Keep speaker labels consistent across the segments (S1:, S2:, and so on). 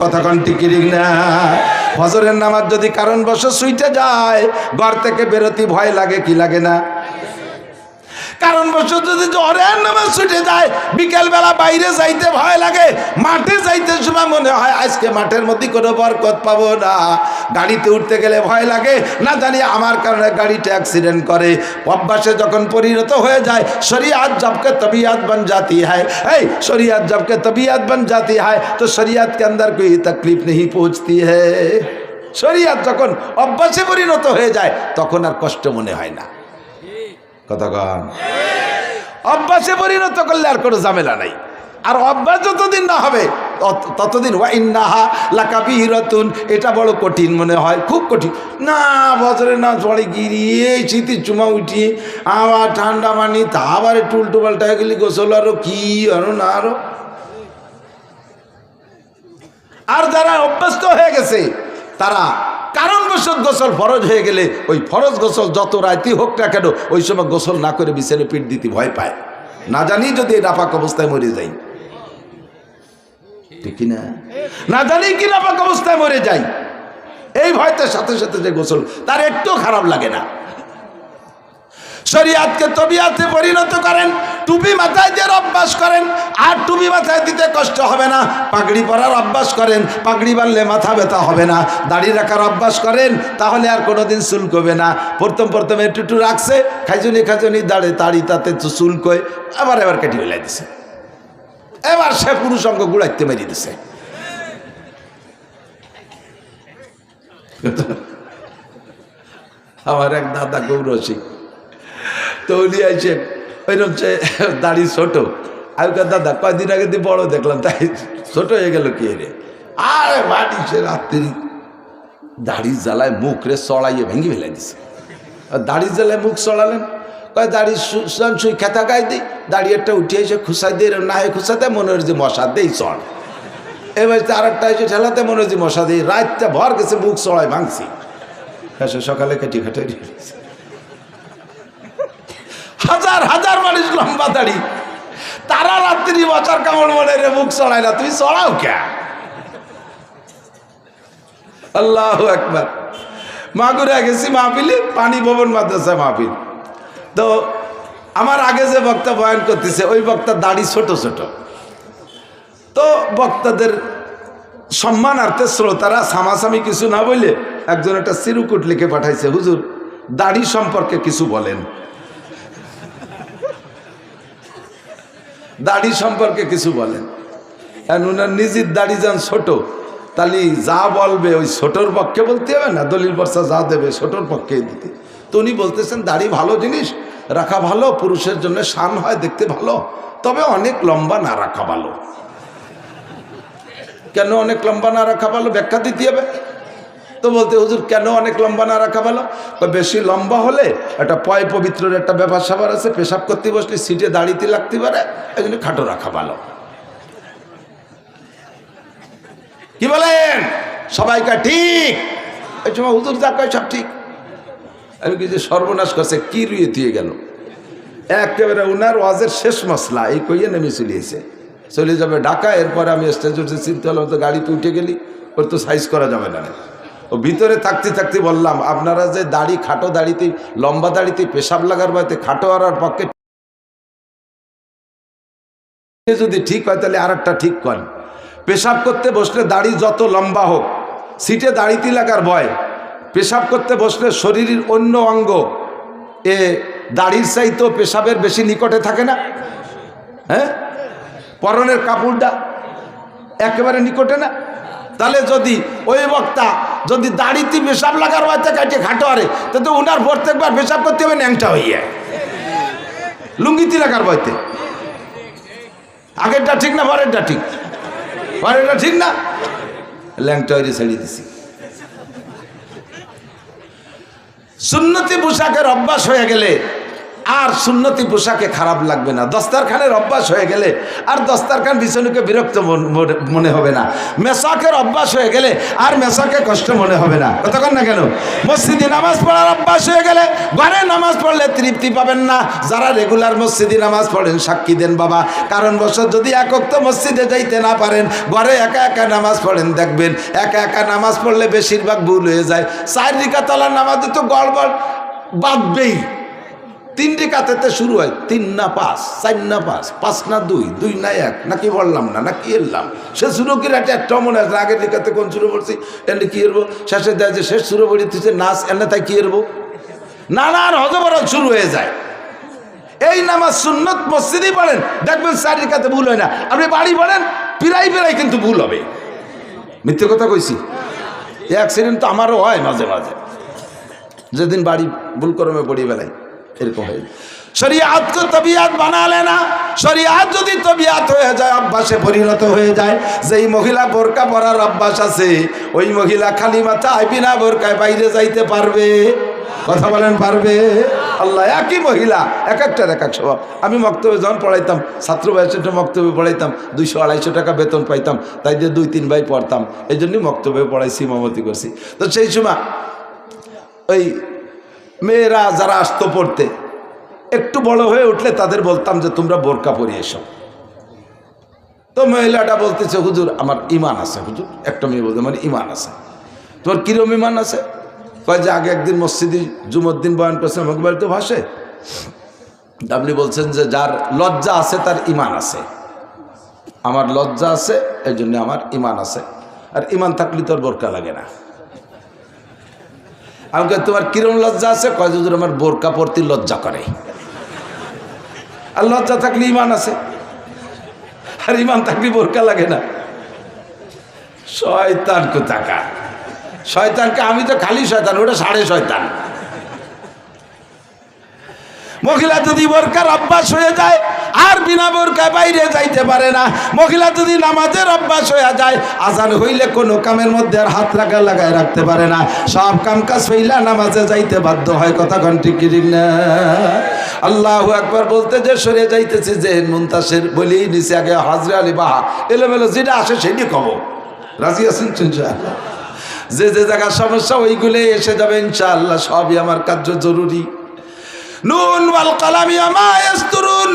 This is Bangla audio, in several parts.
S1: কতক্ষণ টিকিরিং না ফজরের নামাজ যদি কারণবশত ছুটে যায় ঘর থেকে বেরোতে ভয় লাগে কি লাগে না? কারণবশত যদি জোহরের নামাজ ছুটে যায় বিকেলবেলা বাইরে যাইতে ভয় লাগে, মাঠে যাইতে সময় মনে হয় আজকে মাঠের মধ্যে কোনো বরকত পাবো না। গাড়িতে উঠতে গেলে ভয় লাগে, না জানি আমার কারণে গাড়িটা অ্যাক্সিডেন্ট করে। অভ্যাসে যখন পরিণত হয়ে যায়, শরিয়াত জবকে তবিয়ত बन जाती है, शरीयत जबकि तबीयत बन जाती है तो शरीयत के अंदर कोई तकलीफ नहीं पहुंचती है। शरीयत যখন অভ্যাসে পরিণত হয়ে যায় তখন আর কষ্ট মনে হয় না। কতক্ষণ অভ্যাসে পরিণত করলে আর কোনো ঝামেলা নাই। আর অভ্যাস যতদিন না হবে ততদিন ওয়া ইন্নাহা লাকাবীরাতুন, এটা বড় কঠিন মনে হয়, খুব কঠিন। না বছরে না পড়ে গিয়ে শীতের চুমা উঠিয়ে আবার ঠান্ডা মানি তা আবার একটু উল্টো পাল্টা হয়ে গেলি গোসল আরো কি আরো না আরো। আর যারা অভ্যস্ত হয়ে গেছে তারা কারণবশত গোসল ফরজ হয়ে গেলে ওই ফরজ গোসল যত রাইতেই হোক না কেন ওই সময় গোসল না করে বিছানে পিঠ দিতে ভয় পায়, না জানি যদি নাপাক অবস্থায় মরে যাই। ঠিক না? না জানি কি নাপাক অবস্থায় মরে যাই, এই ভয়তে সাথে সাথে যে গোসল তার একটু খারাপ লাগে না। শরিয়াতকে তবিয়াতে পরিণত করেন, টুপি মাথায় দিয়ে অভ্যাস করেন, আর টুপি মাথায় দিতে কষ্ট হবে না। পাগড়ি পরার অভ্যাস করেন, পাগড়ি বানলে মাথা ব্যথা হবে না। দাড়ি রাখার অভ্যাস করেন, তাহলে আর কোনোদিন চুলকবে না। প্রথম একটু রাখছে, খাইজনি দাড়ি তাতে চুলকয়, এবার কেটে ফেলাই দিছে, এবার সে পুরুষঙ্গ গুড়াইতে মেরে দিছে। আমার এক দাদা গৌরসী তো উনি আইসে ওইরকম দাড়ি ছোট, আগেকার দাদা কয়দিন আগে দিয়ে বড় দেখলাম, তাই ছোট হয়ে গেল কি রে? আরে মাটি সে রাত্রি দাড়ি জ্বালায় মুখ রে চড়াইয়ে ভেঙে ফেলাই দিছে। দাড়ি জ্বালায় মুখ চড়ালেন, কয় দাড়ি সুই খেতা গায়ে দিই, দাড়ি একটা উঠিয়ে এসে খুসাই দিয়ে না হয় খুসাতে মনে হয় যে মশা দেই চড়, এবার আর একটা এসে ঠেলাতে মনে হয় যে মশা দিই, রাতটা ভর গেছে মুখ চড়াই ভাঙছি, সকালে কেটে খেটে হাজার হাজার মানুষ লম্বা দাড়ি, তারা রাত্রি বছর কামড় মনে রে মুখ চড়ায় না, তুমি চড়াও কে? আল্লাহু আকবার। মাগুরা গেছি মাহফিলে, পানি ভবন মাদ্রাসা মাহফিল। তো আমার আগে যে বক্তা বয়ান করতেছে ওই বক্তার দাড়ি ছোট ছোট, তো বক্তাদের সম্মানার্থে শ্রোতারা সামাসামি কিছু না বললে একজন একটা চিরকুট লিখে পাঠাইছে, হুজুর দাড়ি সম্পর্কে কিছু বলেন, দাড়ি সম্পর্কে কিছু বলেন। উনার নিজের দাড়ি যান ছোট, তাহলে যা বলবে ওই ছোটর পক্ষে বলতে হবে না, দলিল বর্ষা যা দেবে ছোটর পক্ষে দিতে। তো উনি বলতেছেন দাড়ি ভালো জিনিস, রাখা ভালো, পুরুষের জন্য শান হয়, দেখতে ভালো, তবে অনেক লম্বা না রাখা ভালো। কেন অনেক লম্বা না রাখা ভালো ব্যাখ্যা দিতে হবে। তো বলতে হুজুর কেন অনেক লম্বা না রাখা ভালো? বেশি লম্বা হলে একটা পয় পবিত্রের একটা ব্যাপার স্যাপার আছে, পেশাব করতে বসলে সিটে দাঁড়িতে লাগতে পারে, এই জন্য খাটো রাখা ভালো। কি বলেন সবাইকা? ঠিক। এই সময় হুজুর যা কয় সব ঠিক। আমি কি যে সর্বনাশ করছে, কি রুয়ে দিয়ে গেল একেবারে উনার ওয়াজের শেষ মশলা এই কইয়ে নেমে চলে যাবে ঢাকা। এরপরে আমি স্টেজ উঠে চিনতে হলাম, তো গাড়িতে উঠে গেলি, ওর তো সাইজ করা যাবে না। ও ভিতরে থাকতে বললাম, আপনারা যে দাড়ি খাটো দাড়িতে লম্বা দাড়িতে পেশাব লাগার বাড়িতে খাটো আর পক্ষে যদি ঠিক হয় তাহলে আর একটা ঠিক করেন। পেশাব করতে বসলে দাড়ি যত লম্বা হোক, সিটে দাড়িতে লাগার ভয়। পেশাব করতে বসলে শরীরের অন্য অঙ্গ এ দাড়ির চাইতেও পেশাবের বেশি নিকটে থাকে না? হ্যাঁ, পরনের কাপড়টা একেবারে নিকটে না? তাহলে যদি ওই বক্তা যদি দাড়িতে পেশাব লাগার বাড়িতে কাটে খাটো আরে, তো উনার প্রত্যেকবার পেশাব করতে হবে ন্যাংটা হইয়া লুঙ্গিতে লাগার বাড়িতে। আগেরটা ঠিক না পরেরটা ঠিক? পরেরটা ঠিক না, ল্যাংটা হয়ে ছাড়িয়ে দিছি। সুন্নতি পোশাকের অভ্যাস হয়ে গেলে আর সুন্নতি পোশাকে খারাপ লাগবে না। দস্তারখানের অভ্যাস হয়ে গেলে আর দস্তারখান বিছানুকে বিরক্ত মনে হবে না। মেসাকের অভ্যাস হয়ে গেলে আর মেসাকে কষ্ট মনে হবে না। কতক্ষণ না কেন? মসজিদে নামাজ পড়ার অভ্যাস হয়ে গেলে ঘরে নামাজ পড়লে তৃপ্তি পাবেন না। যারা রেগুলার মসজিদে নামাজ পড়েন সাক্ষী দেন বাবা, কারণ বছর যদি একক তো মসজিদে যাইতে না পারেন, ঘরে একা একা নামাজ পড়েন, দেখবেন একা একা নামাজ পড়লে বেশিরভাগ ভুল হয়ে যায়। 4 রাকাতের নামাজে তো গড়বড় বাঁধবেই। 3 রাকাতেতে শুরু হয় 3 না 5, 4 না 5, 5 না 2, 2 না 1, নাকি বললাম না নাকি এলাম। সে শুরু করে একটা মনে আছে আগের রেখাতে কোন শুরু করছি এনে কি এরবো, শেষে দেয় যে শেষ শুরু করে দিচ্ছে নাচ এনে তাই কি এরবো, নানান হজবরল শুরু হয়ে যায়। এই নামাজ সুন্নত মসজিদেই পড়েন, দেখবেন 4 রাকাতে ভুল হয় না। আপনি বাড়ি পড়েন পিরাই কিন্তু ভুল হবে। মিথ্যে কথা কইছি? এই অ্যাক্সিডেন্ট তো আমারও হয় মাঝে মাঝে, যেদিন বাড়ি ভুল করমে পড়ি বেলায় এরকম হয়। শরিয়াতকে তবিয়াত বানালে না, শরিয়াত যদি তবিয়াত হয়ে যায়, অভ্যাসে পরিণত হয়ে যায়। যেই মহিলা বোরকা পরার অভ্যাস আছে ওই মহিলা খালি মাথায় বিনা বোরকায় বাইরে যাইতে পারবে। কথা বলেন পারবে? আল্লাহ, একই মহিলা এক একটার এক এক স্বভাব। আমি মক্তবে যখন পড়াইতাম, ছাত্র বয়সে মক্তবে পড়াইতাম, 200-250 টাকা বেতন পাইতাম, তাই দিয়ে 2-3 ভাই পড়তাম। এই জন্যই মক্তবে পড়াইছি, ইমামতি করছি। তো সেই সময় ওই মেয়েরা যারা আসতো পড়তে, একটু বড় হয়ে উঠলে তাদের বলতাম যে তোমরা বোরকা পরে এসো। তো মহিলাটা বলতেছে হুজুর আমার ইমান আছে। হুজুর, একটা মেয়ে বলতে আমার ইমান আছে। তোমার কিরম ইমান আছে? কয় যে আগে একদিন মসজিদে জুমার দিন বয়ান করছেন, আমাকে বাড়িতে ভাসে। আপনি বলছেন যে যার লজ্জা আছে তার ইমান আছে। আমার লজ্জা আছে, এই জন্য আমার ইমান আছে। আর ইমান থাকলে তোর বোরকা লাগে না। আমাকে তোমার কিরম লজ্জা আছে? কয় হুজুর আমার বোরকা পরতে লজ্জা করে। আর লজ্জা থাকলে ইমান আছে, আর ইমান থাকলে বোরকা লাগে না। শয়তান কোথাকার! শয়তানকে আমি তো খালি শয়তান, ওটা 6.5 শয়তান। মহিলা যদি বোরকার অভ্যাস হয়ে যায় আর বিনা বোরকায় বাইরে যাইতে পারে না। মহিলা যদি নামাজের অভ্যাস হয়ে যায়, আজান হইলে কোনো কামের মধ্যে আর হাত লাগায় রাখতে পারে না। সব কাম কাজ হইলা নামাজে যাইতে বাধ্য হয়। কথা কোন ঠিক ঠিক না? আল্লাহু আকবার বলতে যে সরে যাইতেছে যে মুনতাসির বলেই নিচে আগে হাজরে আলী বাহা এলোমেলো যেটা আসে সেটি কব। রাজি আছেন ইনশাআল্লাহ? যে যে জায়গার সমস্যা ওইগুলোই এসে যাবে ইনশাআল্লাহ। সবই আমার কার্য জরুরি। নুন ওয়াল কালামি আমা ইয়াসতুরুন।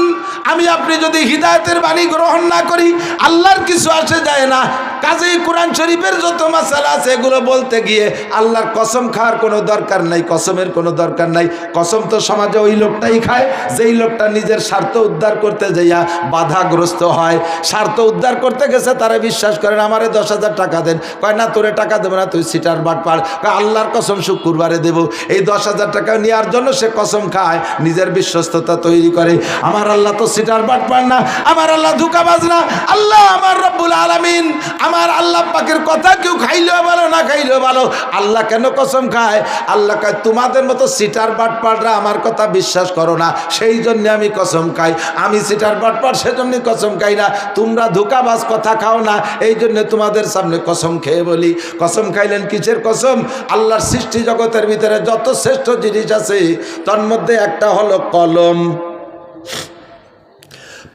S1: আমি আপনি যদি হিদায়াতের বাণী গ্রহণ না করি, আল্লাহর কিছু আসে যায় না। কাজেই কোরআন শরীফের যত মাসালা আছে এগুলো বলতে গিয়ে আল্লাহর কসম খাওয়ার কোনো দরকার নাই, কসমের কোনো দরকার নাই। কসম তো সমাজে ওই লোকটাই খায় যেই লোকটা নিজের স্বার্থ উদ্ধার করতে যাইয়া বাধাগ্রস্ত হয়। স্বার্থ উদ্ধার করতে গেছে, তারা বিশ্বাস করেন আমারে 10,000 টাকা দেন। কয় না তোরে টাকা দেবো না, তুই সিটার বাটপার। আল্লাহর কসম শুক্রবারে দেবো। এই 10,000 টাকা নেওয়ার জন্য সে কসম খায়, নিজের বিশ্বস্ততা তৈরি করে। আমার আল্লাহ তো সিটার বাটপার না, আমার আল্লাহ ধোঁকাবাজ না। আল্লাহ আমার রব্বুল আলামিন, আমার আল্লাহ পাকের কথা কেউ খাইলেও ভালো না খাইলেও ভালো। আল্লাহ কেন কসম খায়? আল্লাহ কয় তোমাদের মতো সিটার বাটপাররা আমার কথা বিশ্বাস করো না, সেই জন্য আমি কসম খাই। আমি সিটার বাটপার সেজন্য কসম খাই না। তোমরা ধোঁকাবাজ, কথা খাও না, এই জন্য তোমাদের সামনে কসম খেয়ে বলি। কসম খাইলেন কিসের কসম? আল্লাহর সৃষ্টি জগতের ভিতরে যত শ্রেষ্ঠ জিনিস আছে তার মধ্যে একটা হলো কলম।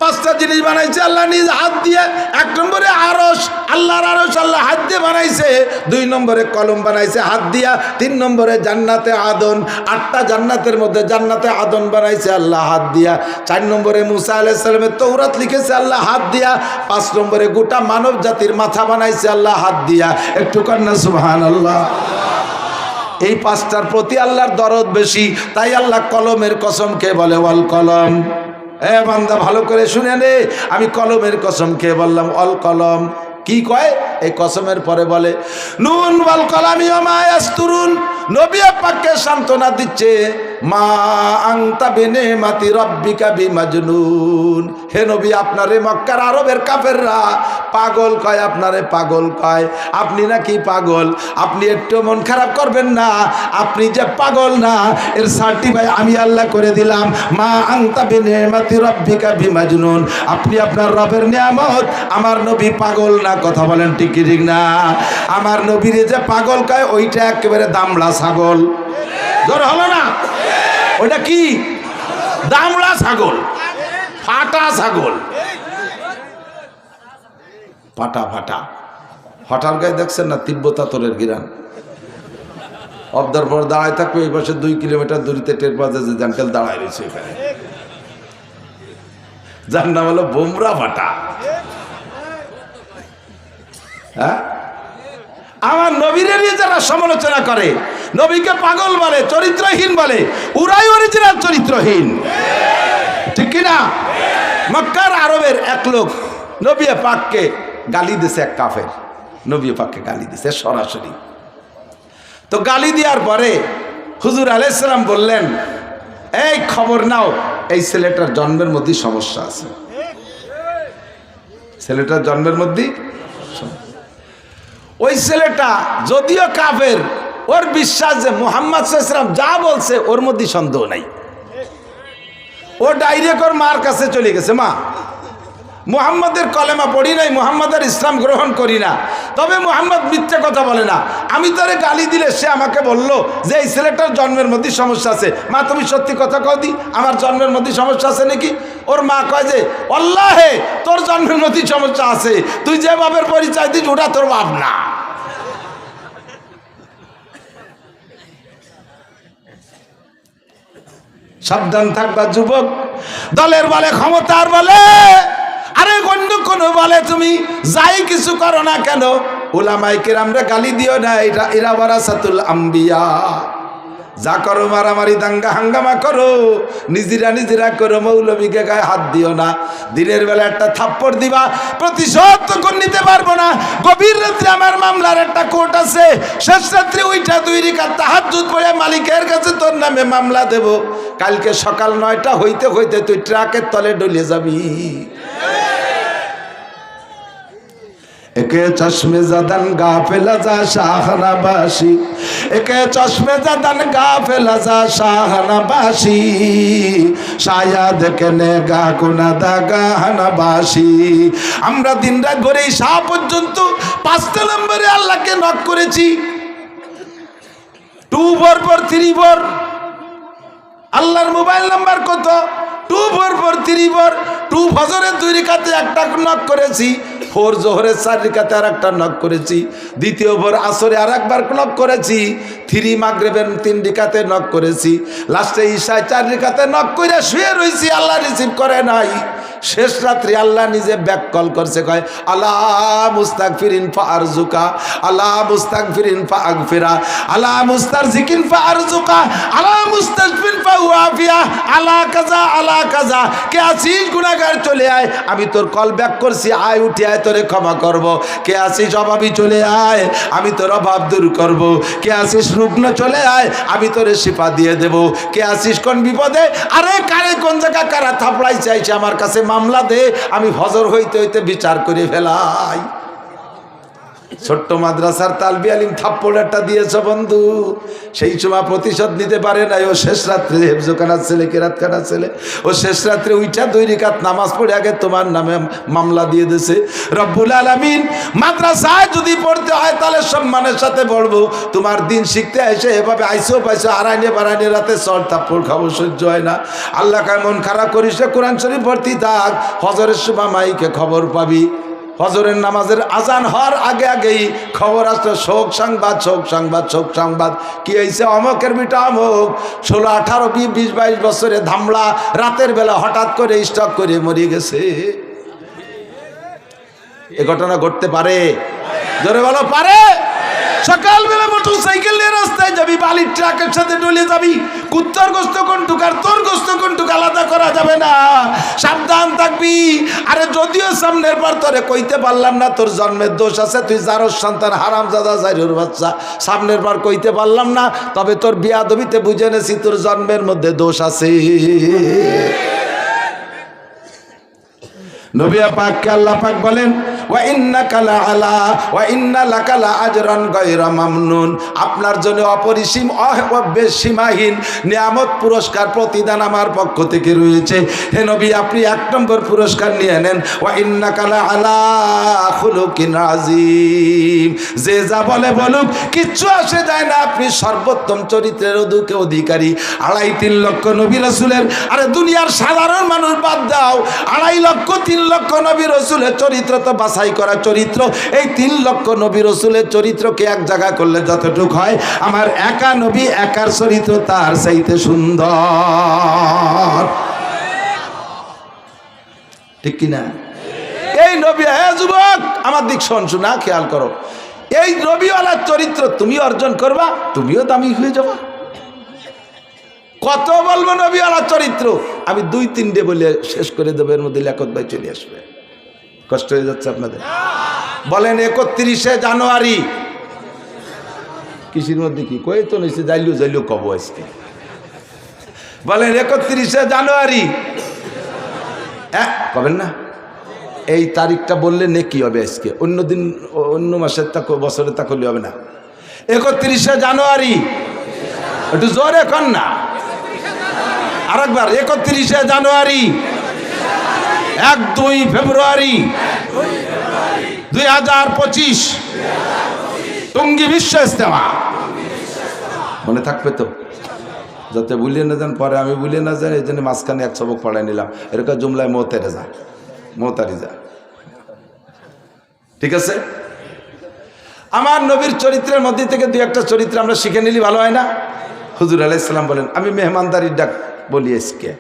S1: 5টা জিনিস বানাইছে আল্লাহ নিজ হাত দিয়ে। 1 নম্বরে আরশ, আল্লাহর আরশ আল্লাহ হাত দিয়ে বানাইছে। 2 নম্বরে কলম বানাইছে হাত দিয়া। 3 নম্বরে জান্নাতে আদন। 8টা জান্নাতের মধ্যে জান্নাতে আদন বানাইছে আল্লাহ হাত দিয়া। 4 নম্বরে মুসা আলাইহিস সালামের তৌরাত লিখেছে আল্লাহ হাত দিয়া। 5 নম্বরে গোটা মানব জাতির মাথা বানাইছে আল্লাহ হাত দিয়া। একটু কন্যা সুবহানাল্লাহ। এই 5টার প্রতি আল্লাহর দরদ বেশি, তাই আল্লাহ কলমের কসম কে বলে ওয়াল কলম। বান্দা ভালো করে শুনে নে, আমি কলমের কসম খেয়ে বললাম অল কলম। কি কয়? এই কসমের পরে বলে নুন ওয়াল কলামি ওমা ইয়াসতুরুন। নবী পাককে সান্ত্বনা দিচ্ছে, মা আনতা বিনিমাতি রাব্বিকা বিমাজনুন। হে নবী, আপনারে মক্কার আরবের কাফেররা পাগল কয়, আপনারে পাগল কয়। আপনি নাকি পাগল? আপনি একটু মন খারাপ করবেন না, আপনি যে পাগল না এর সার্টিফাই আমি আল্লাহ করে দিলাম। মা আনতা বিনিমাতি রাব্বিকা বিমাজনুন। আপনি আপনার রবের নিয়ামত, আমার নবী পাগল না। কথা বলেন ঠিক কি ঠিক না? আমার নবীরে যে পাগল কয় ওইটা একেবারে দামড়া ছাগল। ধর হলো না? ওইটা কি? দামড়া ছাগল, ফাটা ছাগল, ফাটা ফাটা ফাটার গায়ে দেখছেন না তিব্বতা তোরের গিরান। অবদার পর দাঁড়ায় থাকবে এই পাশে 2 কিলোমিটার দূরিতে টের পাওয়া যায় যে জাঙ্কেল দাঁড়ায় রয়েছে এখানে, যার নাম হলো বোমরা ফাটা। হ্যাঁ, আমার নবীরেরই যারা সমালোচনা করে, নবীকে পাগল বলে, চরিত্রহীন বলে, ওরাই অরিজিনাল চরিত্রহীন, ঠিক কিনা? মক্কার আরবের এক লোক নবী পাককে গালি দিছে, এক কাফের নবী পাককে গালি দিছে সরাসরি। তো গালি দেওয়ার পরে হুজুর আলাইহিস সালাম বললেন, এই খবর নাও, এই ছেলেটার জন্মের মধ্যে সমস্যা আছে, ছেলেটার জন্মের মধ্যে। ওই ছেলেটা যদিও কাফের, ওর বিশ্বাস যে মুহাম্মদ সাল্লাল্লাহু আলাইহি ওয়াসাল্লাম যা বলছে ওর মধ্যে সন্দেহ নাই। ও ডাইরেক্ট ওর মার কাছে চলে গেছে, মা মুহাম্মদের কলেমা পড়ি নাই, মুহাম্মদের ইসলাম গ্রহণ করি না, তবে মুহাম্মদ মিথ্যে কথা বলে না, আমি তারে গালি দিলে সে আমাকে বলল যে এই ছেলেটার জন্মের মধ্যে সমস্যা আছে, মা তুমি সত্যি কথা কও দি, আমার জন্মের মধ্যে সমস্যা আছে নাকি? ওর মা কয় যে আল্লাহে তোর জন্মের মধ্যে সমস্যা আছে, তুই যে বাপের পরিচয় দিস ওটা তোর বাপ না। সাবধান থাকবা যুবক, দলের বলে, ক্ষমতার বলে, আরে অন্য কোনো বলে তুমি যাই কিছু করো না কেন, উলামায়ে কেরামরা গালি দিও না, এরা ওয়ারাসাতুল আম্বিয়া। যা করো মারামারি দাঙ্গা হাঙ্গামা করো, নিজেরা করো, মৌলবীকে গায়ে হাত দিও না। দিনের বেলা একটা থাপ্পড় দিবা, প্রতিশোধ তখন নিতে পারবো না। গভীর রাত্রে আমার মামলার একটা কোর্ট আছে, শেষ রাত্রে ওইটা 2 রাকাত তাহাজ্জুদ পড়ে মালিকের কাছে তোর নামে মামলা দেব, কালকে সকাল 9টা হইতে হইতে তুই ট্রাকের তলে ডলে যাবি। একে চশমে জাদান গাফেলা যা শাহনাবাসী, একে চশমে জাদান গাফেলা যা শাহনাবাসী, শায়াদ কেনে গা কোনা দা গাহনাবাসী। আমরা দিন রাত ভরে শাহ পর্যন্ত 5টা নম্বরে আল্লাহকে নক করেছি, 244 আল্লাহর মোবাইল নাম্বার কত? 244 2 ফজরের 2 রাকাতে একটা নক করেছি, 4 জোহরের 4 রাকাতে আর একটা নক করেছি, দ্বিতীয় ভোর আসরে আর একবার নক করেছি, 3 মাগরিবের 3 রাকাতে নক করেছি, লাস্টে ঈশায় 4 রাকাতে নক করে শুয়ে রইছি, আল্লাহ রিসিভ করে নাই। শেষ রাত্রি আল্লাহ নিজে ব্যাক কল করছে, কয় আলা মুস্তাগফিরিন ফারজুকা, আলা মুস্তাগফিরিন ফাগফিরা, আলা মুস্তারজিকিন ফারজুকা, আলা মুস্তাগফিরিন ফাওয়াফিয়া, আলা কাজা আলা কাজা। কে আছিস গুনাহগার চলে আয়, আমি তোর কল ব্যাক করছি, আয় উঠে আয়, তোরে ক্ষমা করব। কে আছিস অভাবী চলে আয়, আমি তোর অভাব দূর করব। কে আছিস রুগ্ন চলে আয়, আমি তোরে শিফা দিয়ে দেব। কে আছিস কোন বিপদে, আরে কারে কোন জায়গা কারা থাপড়াই চাইছে আমার কাছে মামলা দে, আমি ফজর হইতে হইতে বিচার করে ফেলাই। ছোট্ট মাদ্রাসার তালবি আলিম থাপ্পড় একটা দিয়েছ বন্ধু, সেই সময় প্রতিশোধ নিতে পারে নাই। ও শেষ রাত্রে হেফজোখানার ছেলে, কেরাতখানার ছেলে, ও শেষ রাত্রে উইটা 2 রাকাত নামাজ পড়ে আগে তোমার নামে মামলা দিয়ে দিয়েছে। রব্বুল আলামিন মাদ্রাসায় যদি পড়তে হয় তাহলে সম্মানের সাথে পড়বো, তোমার দিন শিখতে এসে এভাবে আইসো পাইসো আড়াইনে বাড়াইনে রাতে চল থাপ্পড় খাবো, সহ্য হয় না। আল্লাহ কায় মন খারাপ করিস, কোরআন শরীফ ভর্তি থাক, ফজরের সময় মাইকে খবর পাবি, ফজরের নামাজের আজান হওয়ার আগে আগেই খবর আসতো, শোক সংবাদ, শোক সংবাদ, শোক সংবাদ। কি হয়েছে? অমকের বিটা অমক 16, 18, 20, 22 বছরে ধামলা, রাতের বেলা হঠাৎ করে স্ট্রোক করে মরে গেছে। এ ঘটনা ঘটতে পারে? জোরে বলো পারে? সকালবেলা মোটর সাইকেল নিয়ে রাস্তায় যাবি, বালির ট্রাকের সাথে ডলে যাবি, কুত্তার গোস্ত কোনটুক আর তোর গোস্ত কোনটুক আলাদা করা যাবে না, সাবধান থাকবি। আরে যদিও সামনের পর তোরে কইতে পারলাম না তোর জন্মের দোষ আছে, তুই জারোর সন্তান, হারামজাদা জারির বাচ্চা, সামনের পর কইতে পারলাম না, তবে তোর বিয়াদবিতে বুঝে নেছি তোর জন্মের মধ্যে দোষ আছে। নবী পাককে আল্লাহ পাক বলেন ওয়া ইন্নাকা লাআলা ওয়া ইন্না লাকা লাআজরান গায়রা মামনুন, আপনার জন্য অপরিসীম সীমাহীন নিয়ামত পুরস্কার প্রতিদান আমার পক্ষ থেকে রয়েছে। হে নবী, আপনি 1 নম্বর পুরস্কার নিয়ে নেন। ওয়া ইন্নাকা লাআলা খুলুকিন আযীম, যে যা বলে বলুক কিচ্ছু আসে যায় না, আপনি সর্বোত্তম চরিত্রের অধিকারী। 2.5-3 লক্ষ নবী রাসূলের, আরে দুনিয়ার সাধারণ মানুষ বাদ দাও, 2.5 লক্ষ 3 লক্ষ নবী রাসূলের চরিত্র তো বাছাই করা চরিত্র। এই 3 লক্ষ নবী রাসূলের চরিত্রকে এক জায়গা করলে যতটুক হয়, আমার একা নবী একার চরিত্র তার চাইতে সুন্দর, ঠিক কিনা? এই নবী, হে যুবক আমার দিক শোনা, খেয়াল করো, এই নবীওয়ালার চরিত্র তুমি অর্জন করবা, তুমিও দামি হয়ে যাবা। কত বলবো নবীওয়ালার চরিত্র, আমি 2-3টে বলে শেষ করে দেবো, এর মধ্যে লিয়াকত ভাই চলে আসবে। কষ্ট হয়ে যাচ্ছে আপনাদের? বলেন 31শে জানুয়ারি কৃষির মধ্যে কি কয়ে তো নিচে যাইলেও কব আজকে। বলেন 31শে জানুয়ারি কবেন না? এই তারিখটা বললে নেকি হবে আজকে, অন্য দিন অন্য মাসের তা বছরের তা করলে হবে না। 31শে জানুয়ারি, একটু জোরে কর না, আরেকবার 31শে জানুয়ারি, 1-2 ফেব্রুয়ারি 2025 টঙ্গী বিশ্ব ইজতেমা। মনে থাকবে তো? যাতে ভুলিয়ে না যান, পরে আমি ভুলিয়ে না যান, এই জন্য মাঝখানে 1 সবক পড়াই নিলাম। এরকম জুমলায় মোতারিজা, ঠিক আছে? আমার নবীর চরিত্রের মধ্যে থেকে 2-1টা চরিত্র আমরা শিখে নিলি ভালো হয় না? হুজুর আলাইহিস সালাম বলেন, আমি মেহমানদারির ডাক বলি আজকে,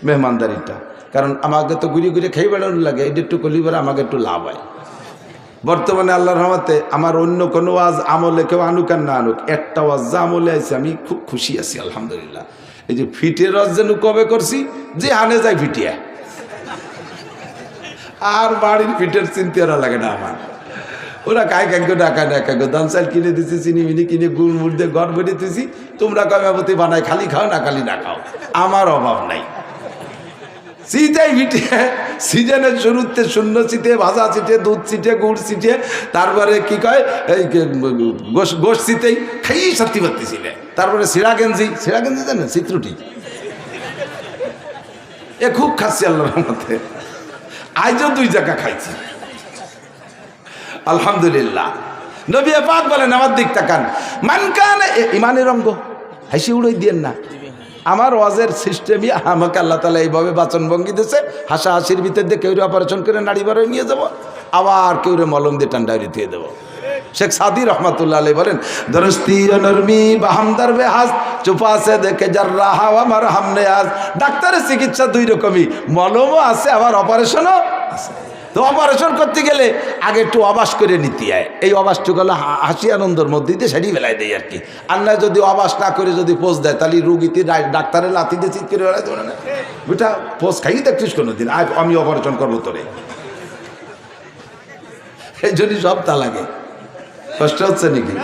S1: মেহমানদারিটা, কারণ আমাকে তো ঘুরে ঘুরে খেয়ে বেড়ানো লাগে, এটা একটু করলি পরে আমাকে একটু লাভ হয়। বর্তমানে আল্লাহর রহমতে আমার অন্য কোনো ওয়াজ আমলে কেউ আনুক আর না আনুক, একটা ওয়াজ যা আমলে আছে আমি খুব খুশি আছি আলহামদুলিল্লাহ। এই যে ফিটের ওয়াজ যেন কবে করছি, যে হানে যায় ফিটিয়া, আর বাড়ির ফিটের চিন্তা লাগে না আমার। ওরা কায় কাকে ডাকা দান চাল কিনে দিচ্ছি, চিনি মিনি কিনে গুড় মুড় দিয়ে ঘর ভরে দিতেছি, তোমরা কমাবতী বানায় খালি খাও না খালি না খাও, আমার অভাব নাই। শীতেই ভিটে সিজনের শুরুতে শূন্য ছিটে, ভাজা ছিটে, দুধ ছিটে, গুড় ছিটে, তারপরে কি কয় এই গোশ ছিটেই খাই সত্যি পারতেছিলে। তারপরে সিরা গেঞ্জি জানেন, চিত্রটি এ খুব খাচ্ছি আল্লাহর রহমতে, আজও 2 জায়গা খাইছি আলহামদুলিল্লাহ। নবী পাক বলেন, আমার দিক তাকান, মান কানা ইমানের অঙ্গ, হাসি উড়াই দিয়েন না। আমার ওয়াজের সিস্টেমই আমাকে আল্লাহ তাআলা এইভাবে বাচনভঙ্গি দিয়েছে, হাসাহাসির ভিতর দিয়ে কেউ অপারেশন করে নাড়ি বাড়ি নিয়ে যাবো, আবার কেউ মলম দিয়ে ঠান্ডায় দিয়ে দেবো। শেখ সাদি রহমাতুল্লাহ আলাইহি বলেন, দরস্তি নরমি বাহামদার বেহাজ চুপা আছে দেখে যার রাহা আমার হামনে আজ। ডাক্তারের চিকিৎসা 2 রকমই, মলমও আছে আবার অপারেশনও আছে। তো অপারেশন করতে গেলে আগে একটু অবাস করে নিতে হয়, এই অবাসটুকু হলো হাসি আনন্দের মধ্যে দিয়ে সেটি বেলায় দেয় আর কি। আর না যদি অবাস না করে যদি পোষ দেয়, তাহলে রুগীতে ডাক্তারের লাথি দিয়ে চিৎ করে বেড়ায় না, ওইটা পোষ খাই দেখছিস কোনো দিন, আমি অপারেশন করবো তোরে, এই জন্য সব তা লাগে। কষ্ট হচ্ছে নাকি?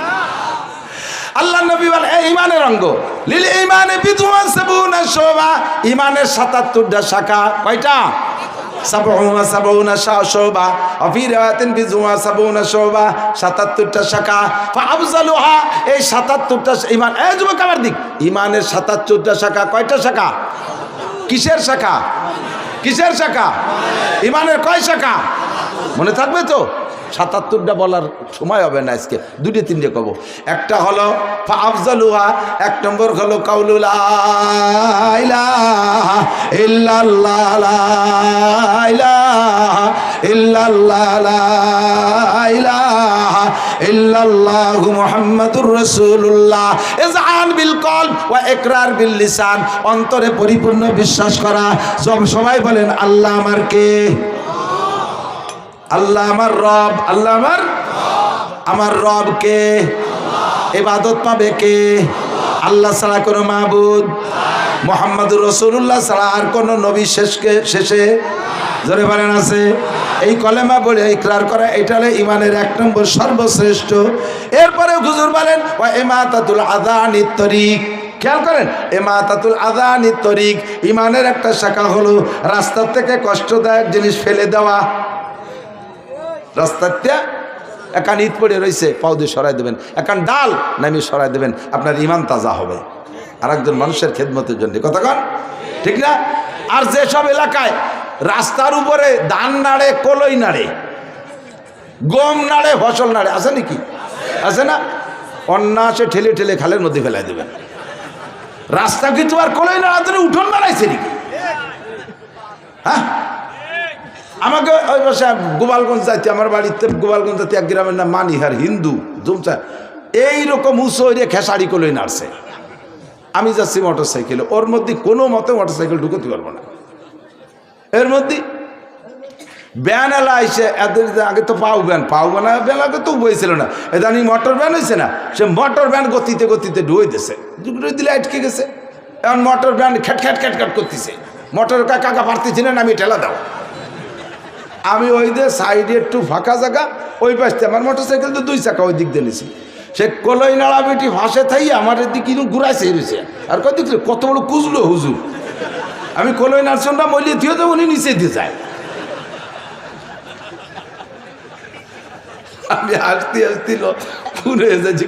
S1: আল্লাহ নবী বলেন, এই ইমানের অঙ্গ, লিল ইমানে বিদুয়া সাবুনা শোভা, ইমানের 77টা শাখা। কয়টা? 77 শোভা, ফি রিওয়ায়াতিন বিদুয়া 70 শোভা, 77টা শাখা। ফাআফজালুহা, এই 77টা ইমান, এই যুবক আমার দিক, ইমানের 77টা শাখা। কয়টা শাখা? কিসের শাখা? কিসের শাখা? ইমানের কয় শাখা? মনে থাকবে তো? 77টা বলার সময় হবে না আজকে, 2-3টে কব। একটা হলো ফাআফজালুহা, 1 নম্বর হলো কাউলু লা ইলাহা ইল্লাল্লাহ, লা ইলাহা ইল্লাল্লাহ, লা ইলাহা ইল্লাল্লাহু মুহাম্মাদুর রাসূলুল্লাহ। ইযআন বিল কলব ওয়া ইকরার বিল লিসান, অন্তরে পরিপূর্ণ বিশ্বাস করা। সবাই বলেন, আল্লাহ আমার কে? আল্লাহ আমার রব। আল্লাহ আমার রব কে? ইবাদত পাবে কে? আল্লাহ ছাড়া কোনো মাবুদ, মুহাম্মাদুর রাসূলুল্লাহ ছাড়া আর কোনো নবী শেষে জোরে বলেন আছে? এই কলেমা বলে ইকরার করা, এটা হলো ইমানের 1 নম্বর সর্বশ্রেষ্ঠ। এরপরে হুজুর বলেন, ওয়া ইমাতাতুল আযানিত তরিক। খেয়াল করেন, ইমাতাতুল আযানিত তরিক, ইমানের একটা শাখা হলো রাস্তা থেকে কষ্টদায়ক জিনিস ফেলে দেওয়া। রাস্তাতে একান ইট পড়ে রয়েছে, পাও দিয়ে সরাই দেবেন, একান ডাল নামিয়ে সরাই দেবেন, আপনার ইমান তাজা হবে আর একজন মানুষের খেদমতের জন্য। কথা কন ঠিক না? আর যেসব এলাকায় রাস্তার উপরে ধান নাড়ে, কলই নাড়ে, গম নাড়ে, ফসল নাড়ে, আছে নাকি? আছে না? অন্যাসে ঠেলে ঠেলে খালের মধ্যে ফেলাই দেবেন। রাস্তা কিন্তু আর কলই নাড়া ধরে উঠোন নাড়াইছে নাকি? হ্যাঁ, আমাকে ওই পাশে গোপালগঞ্জ যাইতে, আমার বাড়িতে গোপালগঞ্জ যাইতে এক গ্রামের নাম মানিহার, হিন্দু জুমচা, এইরকম উঁচু হইরে খেসারি কলই নাড়ছে। আমি যাচ্ছি মোটর সাইকেলে, ওর মধ্যে কোনো মতে মোটর সাইকেল ঢুকতে পারবো না। এর মধ্যে ব্যান এলা আইসে, এদের আগে তো পাও ব্যান ব্যান আগে তো বইছিল না, এদানি মোটর ব্যান হয়েছে না, সে মোটর ব্যান গতিতে গতিতে ঢুয়ে দিছে, ঢুকে দিলে আটকে গেছে। এখন মোটর ব্যান খ্যাট খ্যাট খ্যাট খ্যাট করতেছে, মোটর কাকা পারতেছি না, আমি ঠেলা দাও। আমি ওই দিয়ে সাইডে একটু ফাঁকা জায়গা, ওই পাশে আমার মোটর সাইকেল তো 2 চাকা ওই দিক দিয়ে নিছি, সে কলই নাড়া বেটি ফাঁসে থাই আমার দিক কিন্তু ঘুরাইছে রয়েছে। আর কত দেখলে কত বড় কুজলো হুজুর, আমি কলই নাড়ছনটা মলিয়ে থিয়ে যাবো, উনি নিচে দিয়ে যায়। আমি হাসতে হাসছিল পুরো এসেছি,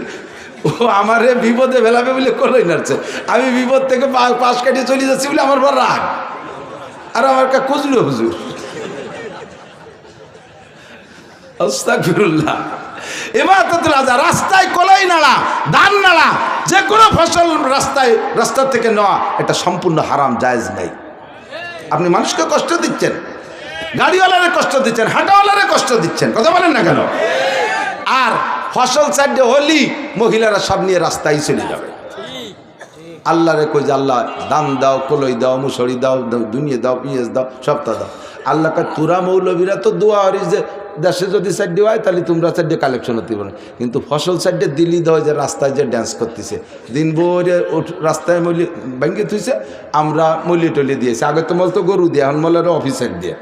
S1: ও আমার বিপদে ফেলাবে বলে কলই নাড়ছে, আমি বিপদ থেকে পাশ কাটিয়ে চলে যাচ্ছি বলে আমার বড় রাগ, আর আমার কুজলো হুজুর। আস্তাগফিরুল্লাহ। ইবাদতুল আযা, রাস্তায় কলাই নাড়া, ধান নাড়া, যে কোনো ফসল রাস্তা থেকে নেওয়া, এটা সম্পূর্ণ হারাম, জায়েজ নাই। আপনি মানুষকে কষ্ট দিচ্ছেন, গাড়িওয়ালারে কষ্ট দিচ্ছেন, হাঁটাওয়ালারে কষ্ট দিচ্ছেন, কথা বলেন না কেন? আর ফসল সাইডে হলি মহিলারা সব নিয়ে রাস্তায় চলে যাবে। আল্লাহরে কই যে আল্লাহ দান দাও, কলই দাও, মুসরি দাও, দুনিয়া দাও, পিঁয়াজ দাও, সবটা দাও। আল্লাহ কা তুরা মৌলবীরা তো দোয়া হরিস যে দেশে যদি সাইডে হয় তাহলে তোমরা সাইডে কালেকশন হতে পারো, কিন্তু ফসল সাইডে দিল্লি দেওয়া যে রাস্তায় যে ড্যান্স করতেছে, দিন ভোরে রাস্তায় মলি ভেঙে থুইছে, আমরা মলি টলি দিয়েছি। আগে তো বলতো গরু দিয়ে, এখন মলের অফিসার দিয়ে,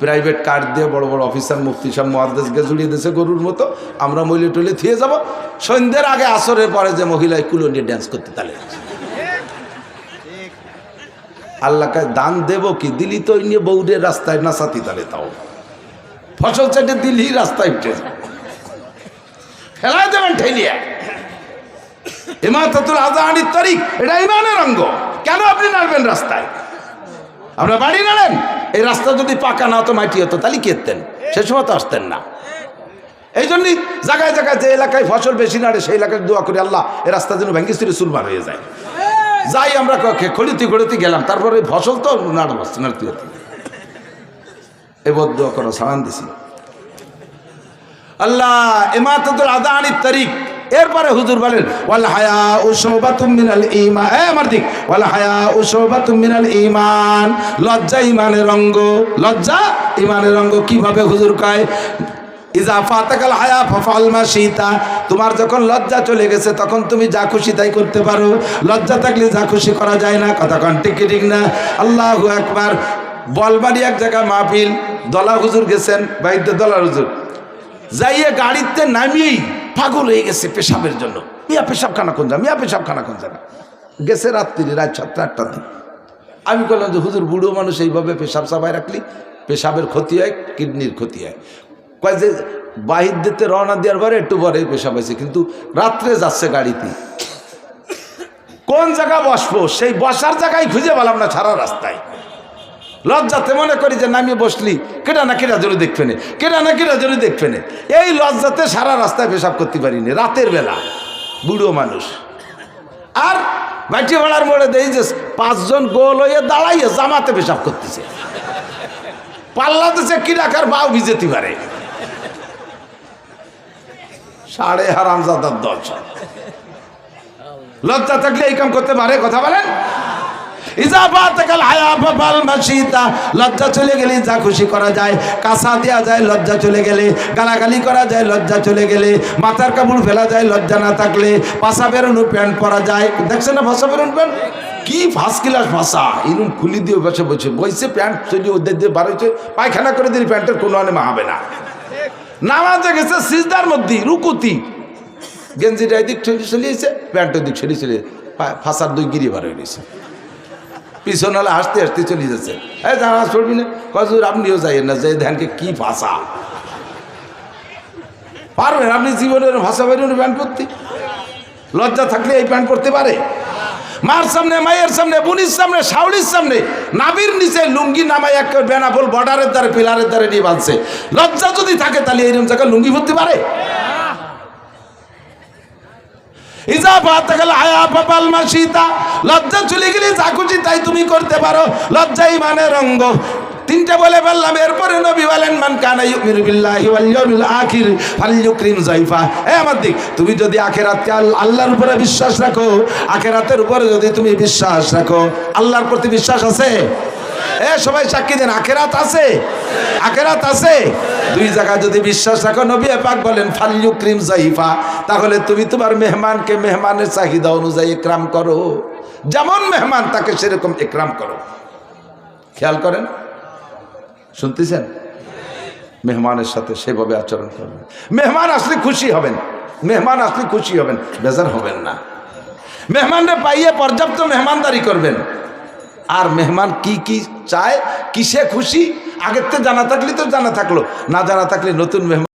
S1: প্রাইভেট কার দিয়ে বড় বড় অফিসার মুফতি সব মহাদেশকে জুড়িয়ে দিয়েছে গরুর মতো। আমরা মলি টলি থুয়ে যাব, সন্ধ্যের আগে আসরের পরে যে মহিলায় কুলো নিয়ে ড্যান্স করতে তাহলে আল্লাহকে দান দেব কি? দিলি তো নিয়ে বৌদের রাস্তায় না সাথী তালে, তাও ফসল চাইতে দিলি রাস্তায় উঠে ফেলাই দেবেন ঠেলিয়া। ইমাতাতুল আযানির তারিক, এটা ইমানের অঙ্গ। কেন আপনি নাড়বেন রাস্তায়? আমরা বাড়ি নাড়েন, এই রাস্তা যদি পাকা না হতো, মাটি হতো, তাহলে কেতেন, সে সময় তো আসতেন না। এই জন্যই জায়গায় জায়গায় যে এলাকায় ফসল বেশি নাড়ে সেই এলাকায় দোয়া করি, আল্লাহ এই রাস্তা যেন ভেঙ্গে ছিঁড়ে চুরমার হয়ে যায়। যাই আমরা খড়িতে গেলাম, তারপরে ফসল তো নাড়তে হতো, এবার দোয়া করো, সালাম দিছি আল্লাহ। ইমাতাতুল আযানির তারিক। এরপরে হুজুর বলেন ওয়াল হায়াউ শুবাতুম মিনাল ঈমান, আমার দিক, ওয়াল হায়াউ শুবাতুম মিনাল ঈমান, লজ্জা ঈমানের অঙ্গ। লজ্জা ঈমানের অঙ্গ কিভাবে হুজুর কয়? ইজা ফাতাকাল হায়া ফাফআল মা শিতা, তোমার যখন লজ্জা চলে গেছে তখন তুমি যা খুশি তাই করতে পারো, লজ্জা থাকলে যা খুশি করা যায় না। কথা কোন ঠিক ঠিক না? আল্লাহু আকবার। বলবাড়ি এক জায়গায় মাহফিল, দলা হুজুর গেছেন, বাইতে দলা হুজুর যাইয়ে গাড়িতে নামিয়েই পাগল হয়ে গেছে পেশাবের জন্য। মিয়া পেশাবখানা কোন জায়গা, মিয়া পেশাবখানা কোন জায়গা, গেছে রাত্রি, রাত 7-8টার দিন। আমি বললাম যে হুজুর, বুড়ো মানুষ এইভাবে পেশাব চাপায় রাখলি পেশাবের ক্ষতি হয়, কিডনির ক্ষতি হয়। কয় যে বাহির দিতে রওনা দেওয়ার পরে একটু পরে পেশাব হয়েছে, কিন্তু রাত্রে যাচ্ছে গাড়িতে, কোন জায়গা বসবো সেই বসার জায়গায় খুঁজে পেলাম না সারা রাস্তায়। লজ্জাতে মনে করি যে নামিয়ে বসলি কেটা না কেটা জোরে দেখবে না, কেটা না কেটা জোরে দেখবে না, এই লজ্জাতে সারা রাস্তায় পেশাব করতে পারিনি রাতের বেলা, বুড়ো মানুষ। আর বাটি ভাড়ার মোড়ে দেই যে 5 জন গোল হয়ে দাঁড়াইয়ে জামাতে পেশাব করতেছে, পাল্লাতেছে কি রাখার বাউ ভিজেতে পারে। সাড়ে হারামজাদার দল। লজ্জা থাকলে এই কাম করতে পারে? কথা বলেন। লজ্জা চলে গেলে যা খুশি করা যায়, কাঁচা দেওয়া যায় লজ্জা চলে গেলে, গালাগালি করা যায় লজ্জা চলে গেলে, মাথার কাপড় ফেলা যায় লজ্জা না থাকলে, পাশা বেরোনো প্যান্ট পরা যায়। দেখছেন না ভাষা বেরোন প্যান্ট কি ফার্স্ট ক্লাস ভাষা, এরকম খুলি দিয়ে বসে বসে বইছে, প্যান্ট চলি ওদের দিয়ে বার হয়েছে, পায়খানা করে দিলে প্যান্টের কোনো আনে হবে না। নামাজে গেছে সিজদার মধ্যে রুকুতি, গেঞ্জিটা এদিক চলিয়েছে, প্যান্টের দিক সরিয়ে চলে ফাঁসার 2 গিরি বার হয়ে গেছে, পিছনালে হাসতে হাসতে চলে যাচ্ছে। এই নামাজ পড়বি না? কজুর আপনিও যাইয়েন না, যে ধ্যানকে কি ভাষা, পারবেন আপনি জীবনের ভাষা বাইরে প্যান্ট পরতে? লজ্জা থাকলে এই প্যান্ট পরতে পারে? মার সামনে, মায়ের সামনে, বোনির সামনে, শাওড়ির সামনে নাবির নিচে লুঙ্গি নামাই এক বেনাপোল বর্ডারের দ্বারে পিলারের দ্বারে নিয়ে বাঁধছে। লজ্জা যদি থাকে তাহলে এইরকম জায়গায় লুঙ্গি পরতে পারে? লজ্জা চলে গেলে যা খুশি তাই তুমি করতে পারো। লজ্জা ইমানের অঙ্গ। তিনটা বলে বললাম, এরপরে নবী বলেন মান কানা ইউমিনু বিল্লাহি ওয়াল ইয়াউমিল আখির ফালইউকরিম যায়ফা। আমার দিক, তুমি যদি আখিরাতকে আল্লাহর উপরে বিশ্বাস রাখো, আখিরাতের উপরে যদি তুমি বিশ্বাস রাখো, আল্লাহর প্রতি বিশ্বাস আছে? সবাই সাক্ষী দেন, আখিরাত আছে? আখিরাত আছে। দুই জায়গায় যদি বিশ্বাস রাখো, নবী পাক বলেন ফালইউকরিম যায়ফা, তাহলে তুমি তোমার মেহমানকে মেহমানের চাহিদা অনুযায়ী ইকরাম করো। যেমন মেহমান তাকে সেরকম ইকরাম করো। খেয়াল করেন, শুনতেছেন? মেহমানের সাথে সেভাবে আচরণ করবেন। মেহমান আসলে খুশি হবেন, মেহমান আসলে খুশি হবেন, বেজার হবেন না। মেহমানরে পাইয়ে পর্যাপ্ত মেহমানদারি করবেন। আর মেহমান কি কি চায়, কিসে খুশি, আগের থেকে জানা থাকলে তো জানা থাকলো, না জানা থাকলে নতুন মেহমান